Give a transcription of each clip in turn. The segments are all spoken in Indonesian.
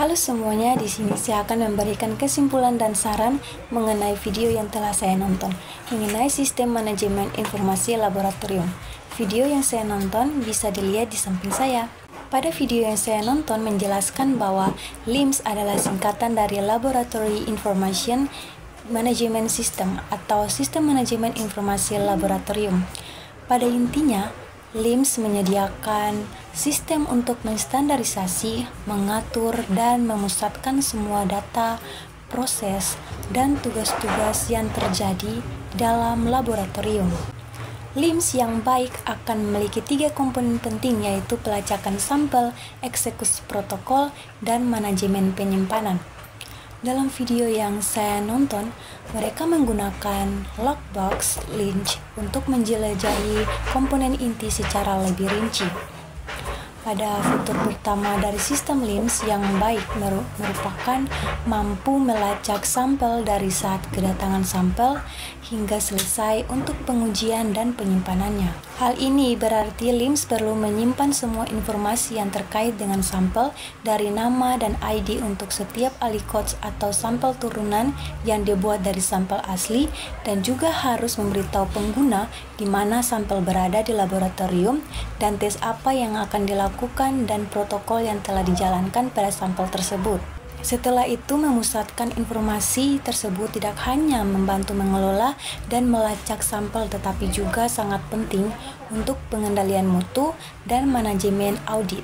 Halo semuanya, di sini saya akan memberikan kesimpulan dan saran mengenai video yang telah saya nonton mengenai sistem manajemen informasi laboratorium. Video yang saya nonton bisa dilihat di samping saya. Pada video yang saya nonton menjelaskan bahwa LIMS adalah singkatan dari Laboratory Information Management System atau Sistem Manajemen Informasi Laboratorium. Pada intinya, LIMS menyediakan sistem untuk menstandarisasi, mengatur, dan memusatkan semua data, proses, dan tugas-tugas yang terjadi dalam laboratorium. LIMS yang baik akan memiliki 3 komponen penting, yaitu pelacakan sampel, eksekusi protokol, dan manajemen penyimpanan. Dalam video yang saya nonton, mereka menggunakan Lockbox LIMS untuk menjelajahi komponen inti secara lebih rinci. Pada fitur pertama dari sistem LIMS yang baik merupakan mampu melacak sampel dari saat kedatangan sampel hingga selesai untuk pengujian dan penyimpanannya. Hal ini berarti LIMS perlu menyimpan semua informasi yang terkait dengan sampel dari nama dan ID untuk setiap aliquots atau sampel turunan yang dibuat dari sampel asli, dan juga harus memberitahu pengguna di mana sampel berada di laboratorium dan tes apa yang akan dilakukan dan protokol yang telah dijalankan pada sampel tersebut. Setelah itu, memusatkan informasi tersebut tidak hanya membantu mengelola dan melacak sampel, tetapi juga sangat penting untuk pengendalian mutu dan manajemen audit.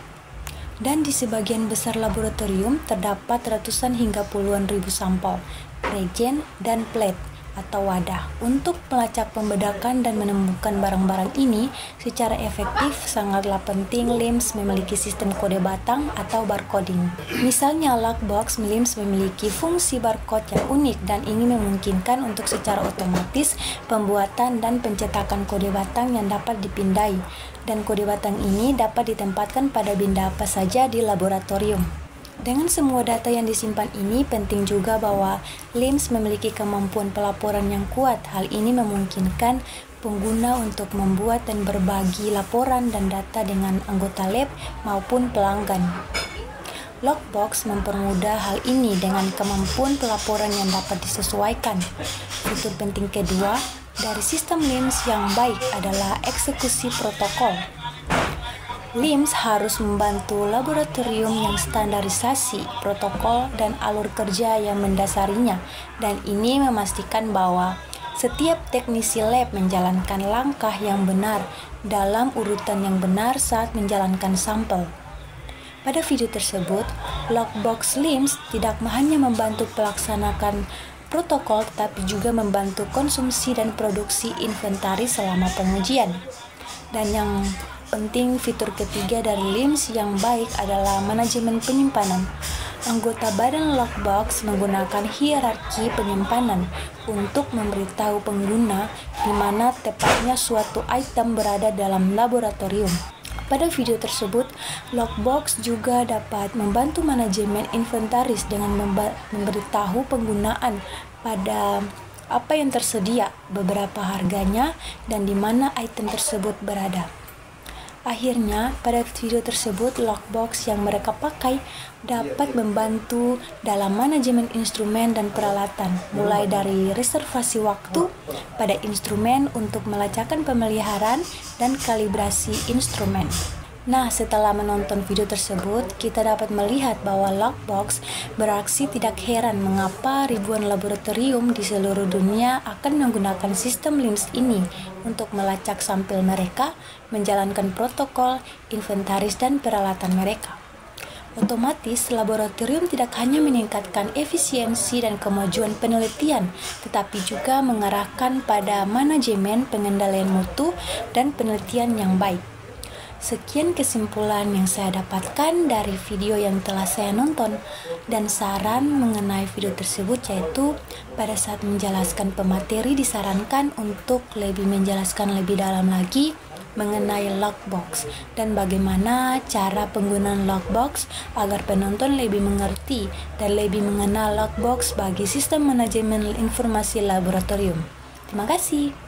Dan di sebagian besar laboratorium terdapat ratusan hingga puluhan ribu sampel, reagen, dan plate atau wadah. Untuk melacak, pembedakan, dan menemukan barang-barang ini secara efektif, sangatlah penting LIMS memiliki sistem kode batang atau barcoding. Misalnya, Lockbox LIMS memiliki fungsi barcode yang unik, dan ini memungkinkan untuk secara otomatis pembuatan dan pencetakan kode batang yang dapat dipindai, dan kode batang ini dapat ditempatkan pada benda apa saja di laboratorium. Dengan semua data yang disimpan ini, penting juga bahwa LIMS memiliki kemampuan pelaporan yang kuat. Hal ini memungkinkan pengguna untuk membuat dan berbagi laporan dan data dengan anggota lab maupun pelanggan. Lockbox mempermudah hal ini dengan kemampuan pelaporan yang dapat disesuaikan. Fitur penting kedua dari sistem LIMS yang baik adalah eksekusi protokol. LIMS harus membantu laboratorium yang standarisasi protokol dan alur kerja yang mendasarinya, dan ini memastikan bahwa setiap teknisi lab menjalankan langkah yang benar dalam urutan yang benar saat menjalankan sampel. Pada video tersebut, Lockbox LIMS tidak hanya membantu pelaksanakan protokol, tetapi juga membantu konsumsi dan produksi inventaris selama pengujian. Dan yang penting, fitur ketiga dari LIMS yang baik adalah manajemen penyimpanan. Anggota badan Lockbox menggunakan hierarki penyimpanan untuk memberitahu pengguna di mana tepatnya suatu item berada dalam laboratorium. Pada video tersebut, Lockbox juga dapat membantu manajemen inventaris dengan memberitahu penggunaan pada apa yang tersedia, beberapa harganya, dan di mana item tersebut berada. Akhirnya, pada video tersebut, Lockbox yang mereka pakai dapat membantu dalam manajemen instrumen dan peralatan, mulai dari reservasi waktu pada instrumen untuk melacakkan pemeliharaan dan kalibrasi instrumen. Nah, setelah menonton video tersebut, kita dapat melihat bahwa Lockbox beraksi. Tidak heran mengapa ribuan laboratorium di seluruh dunia akan menggunakan sistem LIMS ini untuk melacak sampel mereka, menjalankan protokol, inventaris, dan peralatan mereka. Otomatis, laboratorium tidak hanya meningkatkan efisiensi dan kemajuan penelitian, tetapi juga mengarahkan pada manajemen pengendalian mutu dan penelitian yang baik. Sekian kesimpulan yang saya dapatkan dari video yang telah saya nonton, dan saran mengenai video tersebut yaitu pada saat menjelaskan pemateri disarankan untuk lebih menjelaskan lebih dalam lagi mengenai Lockbox dan bagaimana cara penggunaan Lockbox agar penonton lebih mengerti dan lebih mengenal Lockbox bagi sistem manajemen informasi laboratorium. Terima kasih.